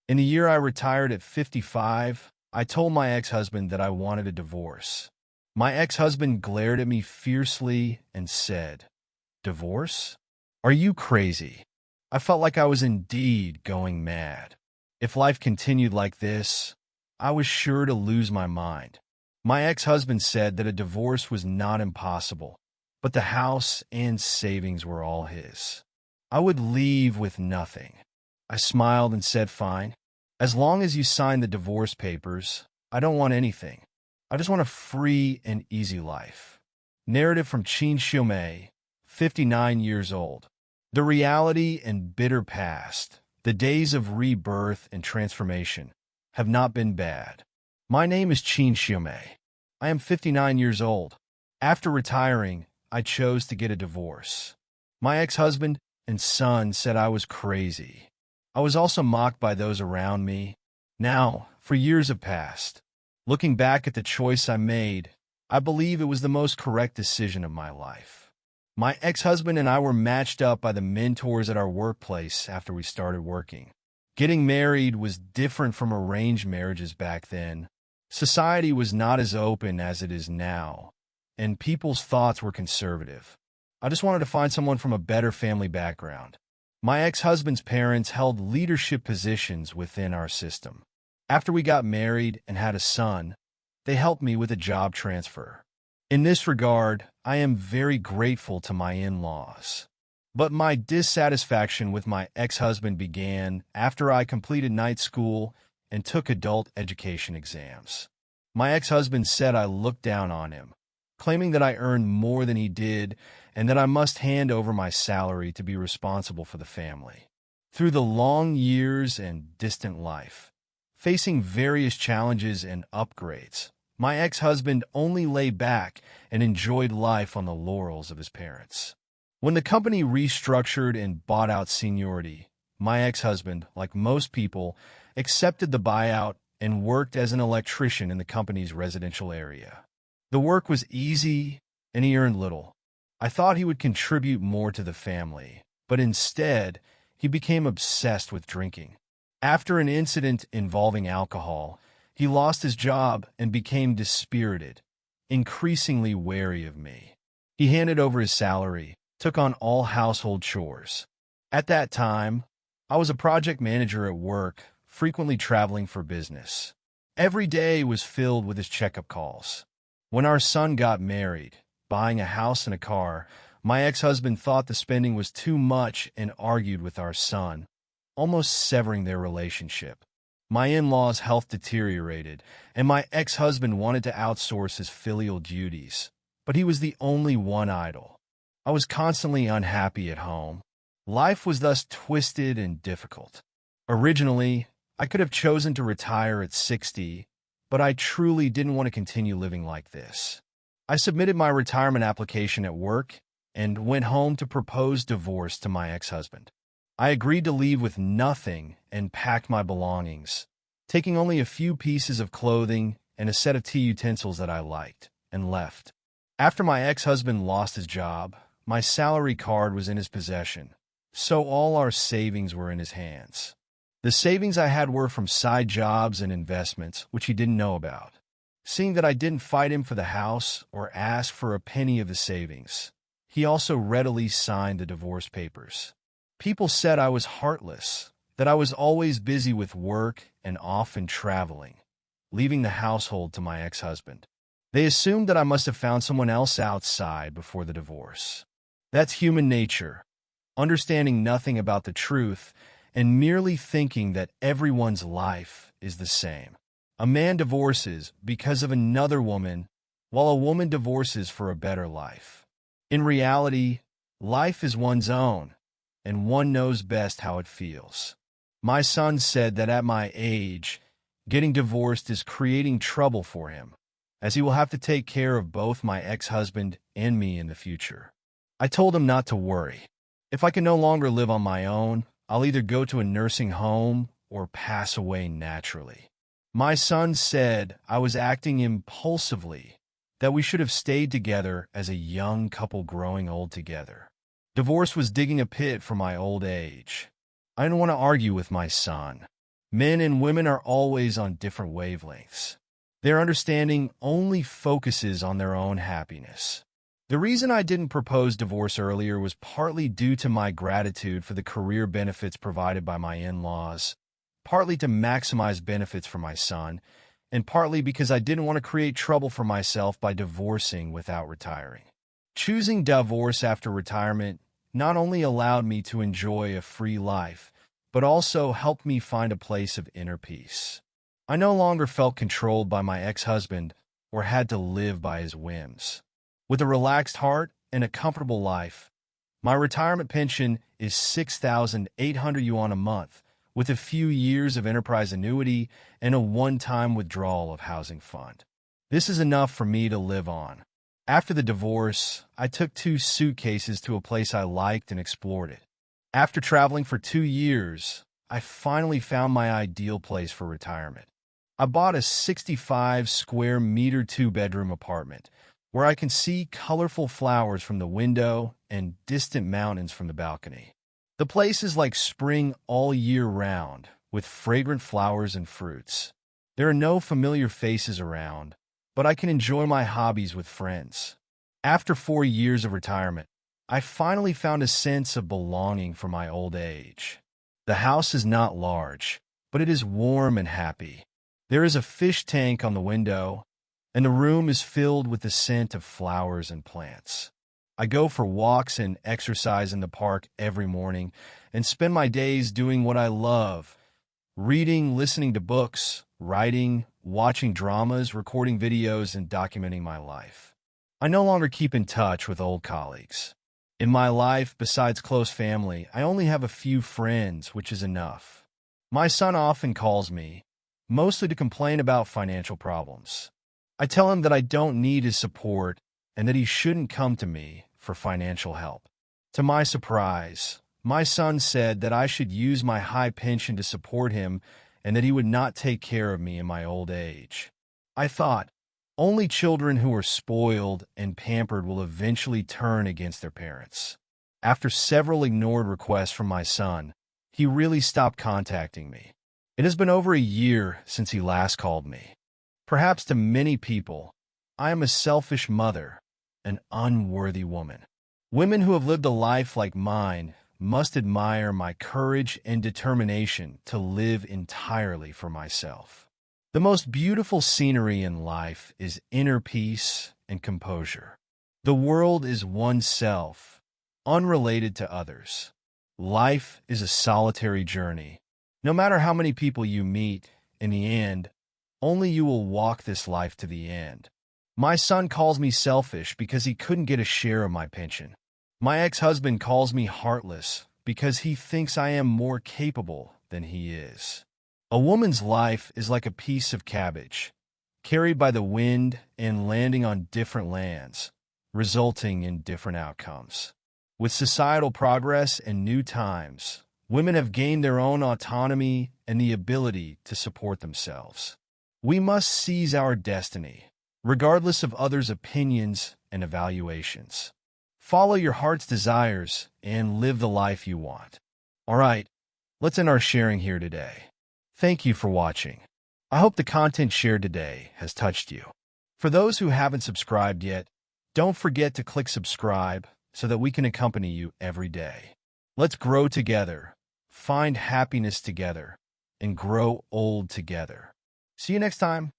In the year I retired at 55, I told my ex-husband that I wanted a divorce. My ex-husband glared at me fiercely and said, "Divorce? Are you crazy?" I felt like I was indeed going mad. If life continued like this, I was sure to lose my mind. My ex-husband said that a divorce was not impossible, but the house and savings were all his. I would leave with nothing. I smiled and said, "Fine. As long as you sign the divorce papers, I don't want anything. I just want a free and easy life." Narrative from Chin Xiaomei, 59 years old. The reality and bitter past, the days of rebirth and transformation, have not been bad. My name is Chin Xiaomei. I am 59 years old. After retiring, I chose to get a divorce. My ex-husband and son said I was crazy. I was also mocked by those around me. Now, for years have passed. Looking back at the choice I made, I believe it was the most correct decision of my life. My ex-husband and I were matched up by the mentors at our workplace after we started working. Getting married was different from arranged marriages back then. Society was not as open as it is now, and people's thoughts were conservative. I just wanted to find someone from a better family background. My ex-husband's parents held leadership positions within our system. After we got married and had a son, they helped me with a job transfer. In this regard, I am very grateful to my in-laws. But my dissatisfaction with my ex-husband began after I completed night school and took adult education exams. My ex-husband said I looked down on him, claiming that I earned more than he did and that I must hand over my salary to be responsible for the family. Through the long years and distant life, facing various challenges and upgrades, my ex-husband only lay back and enjoyed life on the laurels of his parents. When the company restructured and bought out Seniority, my ex-husband, like most people, accepted the buyout and worked as an electrician in the company's residential area. The work was easy and he earned little. I thought he would contribute more to the family, but instead, he became obsessed with drinking. After an incident involving alcohol, he lost his job and became dispirited, increasingly wary of me. He handed over his salary, took on all household chores. At that time, I was a project manager at work, frequently traveling for business. Every day was filled with his checkup calls. When our son got married, buying a house and a car, my ex-husband thought the spending was too much and argued with our son, almost severing their relationship. My in-laws' health deteriorated, and my ex-husband wanted to outsource his filial duties, but he was the only one idle. I was constantly unhappy at home. Life was thus twisted and difficult. Originally, I could have chosen to retire at 60, but I truly didn't want to continue living like this. I submitted my retirement application at work and went home to propose divorce to my ex-husband. I agreed to leave with nothing and packed my belongings, taking only a few pieces of clothing and a set of tea utensils that I liked, and left. After my ex-husband lost his job, my salary card was in his possession, so all our savings were in his hands. The savings I had were from side jobs and investments, which he didn't know about. Seeing that I didn't fight him for the house or ask for a penny of the savings, he also readily signed the divorce papers. People said I was heartless, that I was always busy with work and often traveling, leaving the household to my ex-husband. They assumed that I must have found someone else outside before the divorce. That's human nature, understanding nothing about the truth and merely thinking that everyone's life is the same. A man divorces because of another woman, while a woman divorces for a better life. In reality, life is one's own, and one knows best how it feels. My son said that at my age, getting divorced is creating trouble for him, as he will have to take care of both my ex-husband and me in the future. I told him not to worry. If I can no longer live on my own, I'll either go to a nursing home or pass away naturally. My son said I was acting impulsively, that we should have stayed together as a young couple growing old together. Divorce was digging a pit for my old age. I didn't want to argue with my son. Men and women are always on different wavelengths. Their understanding only focuses on their own happiness. The reason I didn't propose divorce earlier was partly due to my gratitude for the career benefits provided by my in-laws, partly to maximize benefits for my son, and partly because I didn't want to create trouble for myself by divorcing without retiring. Choosing divorce after retirement not only allowed me to enjoy a free life, but also helped me find a place of inner peace. I no longer felt controlled by my ex-husband or had to live by his whims. With a relaxed heart and a comfortable life, my retirement pension is 6,800 yuan a month, with a few years of enterprise annuity and a one-time withdrawal of housing fund. This is enough for me to live on. After the divorce, I took 2 suitcases to a place I liked and explored it. After traveling for 2 years, I finally found my ideal place for retirement. I bought a 65 square meter 2-bedroom apartment where I can see colorful flowers from the window and distant mountains from the balcony. The place is like spring all year round, with fragrant flowers and fruits. There are no familiar faces around, but I can enjoy my hobbies with friends. After 4 years of retirement, I finally found a sense of belonging for my old age. The house is not large, but it is warm and happy. There is a fish tank on the window, and the room is filled with the scent of flowers and plants. I go for walks and exercise in the park every morning and spend my days doing what I love: reading, listening to books, writing, watching dramas, recording videos, and documenting my life. I no longer keep in touch with old colleagues. In my life, besides close family, I only have a few friends, which is enough. My son often calls me, mostly to complain about financial problems. I tell him that I don't need his support and that he shouldn't come to me for financial help. To my surprise, my son said that I should use my high pension to support him and that he would not take care of me in my old age. I thought, only children who are spoiled and pampered will eventually turn against their parents. After several ignored requests from my son, he really stopped contacting me. It has been over a year since he last called me. Perhaps to many people, I am a selfish mother, an unworthy woman. Women who have lived a life like mine must admire my courage and determination to live entirely for myself. The most beautiful scenery in life is inner peace and composure. The world is oneself, unrelated to others. Life is a solitary journey. No matter how many people you meet, in the end, only you will walk this life to the end. My son calls me selfish because he couldn't get a share of my pension. My ex-husband calls me heartless because he thinks I am more capable than he is. A woman's life is like a piece of cabbage, carried by the wind and landing on different lands, resulting in different outcomes. With societal progress and new times, women have gained their own autonomy and the ability to support themselves. We must seize our destiny, regardless of others' opinions and evaluations. Follow your heart's desires and live the life you want. All right, let's end our sharing here today. Thank you for watching. I hope the content shared today has touched you. For those who haven't subscribed yet, don't forget to click subscribe so that we can accompany you every day. Let's grow together, find happiness together, and grow old together. See you next time.